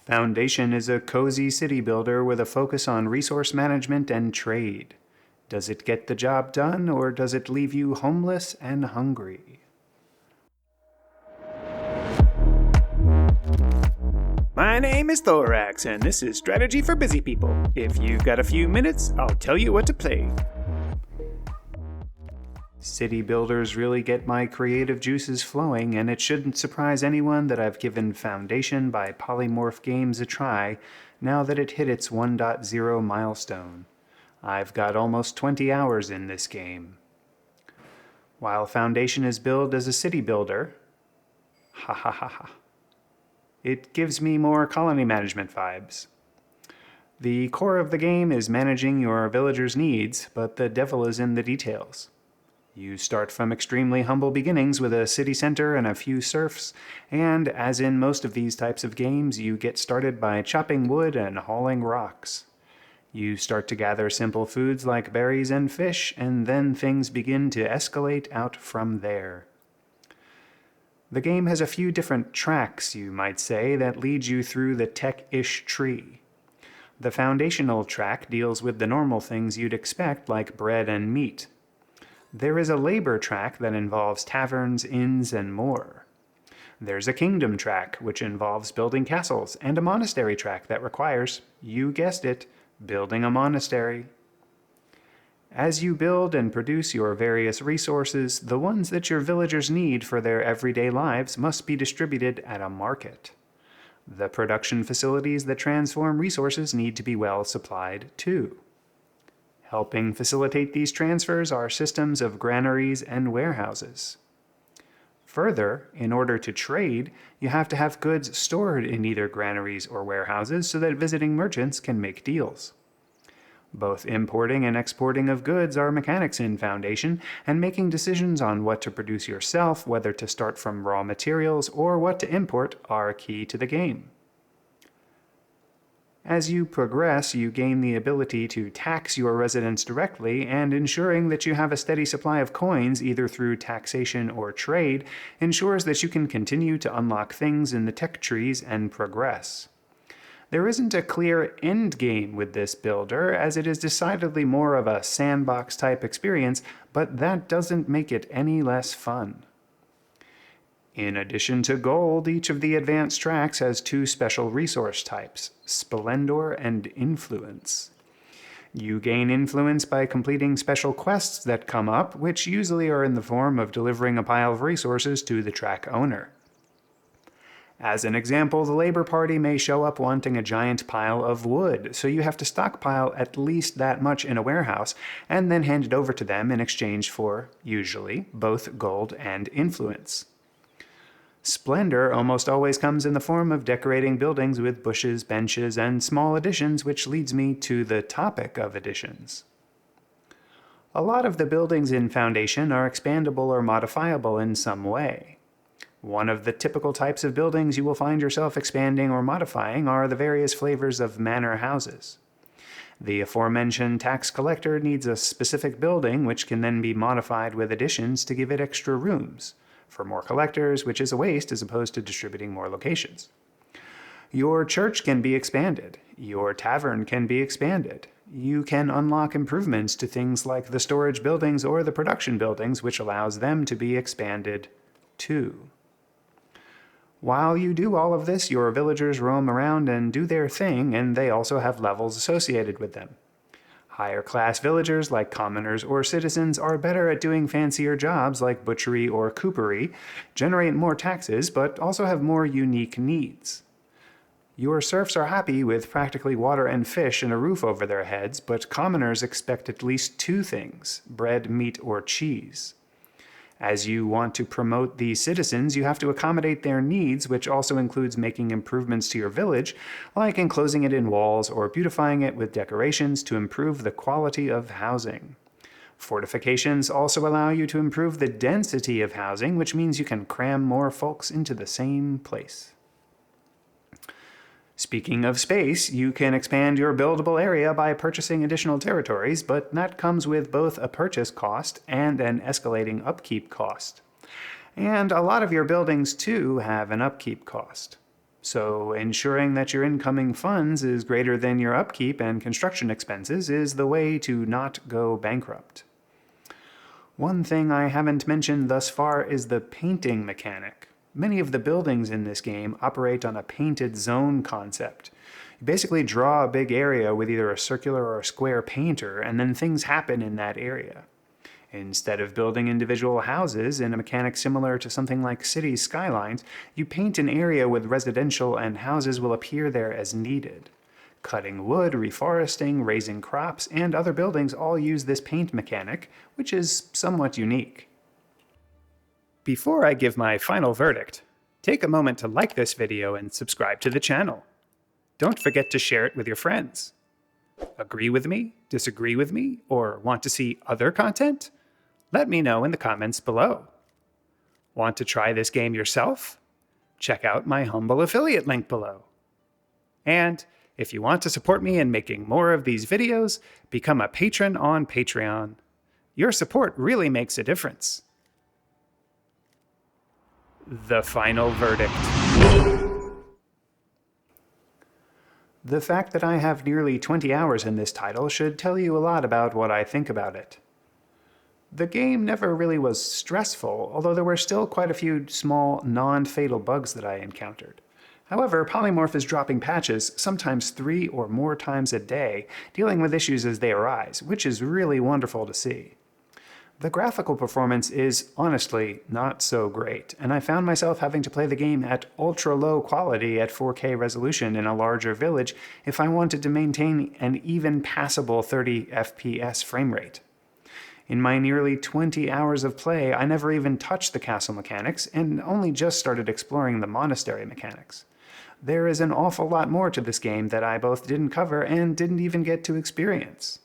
Foundation is a cozy city builder with a focus on resource management and trade. Does it get the job done, or does it leave you homeless and hungry? My name is Thoraxe, and this is Strategy for Busy People. If you've got a few minutes, I'll tell you what to play. City builders really get my creative juices flowing, and it shouldn't surprise anyone that I've given Foundation by Polymorph Games a try now that it hit its 1.0 milestone. I've got almost 20 hours in this game. While Foundation is billed as a city builder, ha ha ha ha, it gives me more colony management vibes. The core of the game is managing your villagers' needs, but the devil is in the details. You start from extremely humble beginnings with a city center and a few serfs, and as in most of these types of games, you get started by chopping wood and hauling rocks. You start to gather simple foods like berries and fish, and then things begin to escalate out from there. The game has a few different tracks, you might say, that lead you through the tech-ish tree. The foundational track deals with the normal things you'd expect, like bread and meat. There is a labor track that involves taverns, inns, and more. There's a kingdom track, which involves building castles, and a monastery track that requires, you guessed it, building a monastery. As you build and produce your various resources, the ones that your villagers need for their everyday lives must be distributed at a market. The production facilities that transform resources need to be well supplied too. Helping facilitate these transfers are systems of granaries and warehouses. Further, in order to trade, you have to have goods stored in either granaries or warehouses so that visiting merchants can make deals. Both importing and exporting of goods are mechanics in Foundation, and making decisions on what to produce yourself, whether to start from raw materials or what to import, are key to the game. As you progress, you gain the ability to tax your residents directly, and ensuring that you have a steady supply of coins, either through taxation or trade, ensures that you can continue to unlock things in the tech trees and progress. There isn't a clear end game with this builder, as it is decidedly more of a sandbox-type experience, but that doesn't make it any less fun. In addition to gold, each of the advanced tracks has two special resource types, Splendor and Influence. You gain influence by completing special quests that come up, which usually are in the form of delivering a pile of resources to the track owner. As an example, the Labor Party may show up wanting a giant pile of wood, so you have to stockpile at least that much in a warehouse, and then hand it over to them in exchange for, usually, both gold and influence. Splendor almost always comes in the form of decorating buildings with bushes, benches, and small additions, which leads me to the topic of additions. A lot of the buildings in Foundation are expandable or modifiable in some way. One of the typical types of buildings you will find yourself expanding or modifying are the various flavors of manor houses. The aforementioned tax collector needs a specific building which can then be modified with additions to give it extra rooms, for more collectors, which is a waste as opposed to distributing more locations. Your church can be expanded. Your tavern can be expanded. You can unlock improvements to things like the storage buildings or the production buildings, which allows them to be expanded too. While you do all of this, your villagers roam around and do their thing, and they also have levels associated with them. Higher class villagers, like commoners or citizens, are better at doing fancier jobs like butchery or coopery, generate more taxes, but also have more unique needs. Your serfs are happy with practically water and fish and a roof over their heads, but commoners expect at least two things: bread, meat, or cheese. As you want to promote these citizens, you have to accommodate their needs, which also includes making improvements to your village, like enclosing it in walls or beautifying it with decorations to improve the quality of housing. Fortifications also allow you to improve the density of housing, which means you can cram more folks into the same place. Speaking of space, you can expand your buildable area by purchasing additional territories, but that comes with both a purchase cost and an escalating upkeep cost. And a lot of your buildings, too, have an upkeep cost. So ensuring that your incoming funds is greater than your upkeep and construction expenses is the way to not go bankrupt. One thing I haven't mentioned thus far is the painting mechanic. Many of the buildings in this game operate on a painted zone concept. You basically draw a big area with either a circular or a square painter, and then things happen in that area. Instead of building individual houses in a mechanic similar to something like city skylines, you paint an area with residential and houses will appear there as needed. Cutting wood, reforesting, raising crops, and other buildings all use this paint mechanic, which is somewhat unique. Before I give my final verdict, take a moment to like this video and subscribe to the channel. Don't forget to share it with your friends. Agree with me, disagree with me, or want to see other content? Let me know in the comments below. Want to try this game yourself? Check out my humble affiliate link below. And if you want to support me in making more of these videos, become a patron on Patreon. Your support really makes a difference. The final verdict. The fact that I have nearly 20 hours in this title should tell you a lot about what I think about it. The game never really was stressful, although there were still quite a few small, non-fatal bugs that I encountered. However, Polymorph is dropping patches, sometimes 3 or more times a day, dealing with issues as they arise, which is really wonderful to see. The graphical performance is, honestly, not so great, and I found myself having to play the game at ultra-low quality at 4K resolution in a larger village if I wanted to maintain an even passable 30 FPS frame rate. In my nearly 20 hours of play, I never even touched the castle mechanics, and only just started exploring the monastery mechanics. There is an awful lot more to this game that I both didn't cover and didn't even get to experience.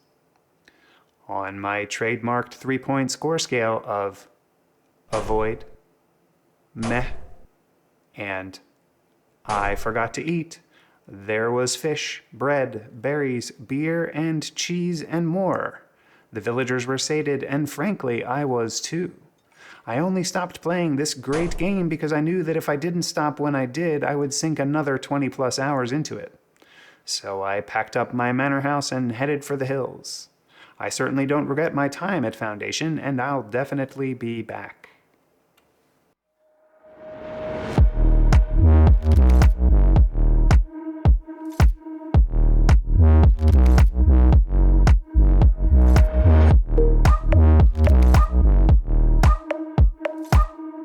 On my trademarked 3-point score scale of avoid, meh, and I forgot to eat, there was fish, bread, berries, beer, and cheese, and more. The villagers were sated, and frankly, I was too. I only stopped playing this great game because I knew that if I didn't stop when I did, I would sink another 20+ hours into it. So I packed up my manor house and headed for the hills. I certainly don't regret my time at Foundation, and I'll definitely be back.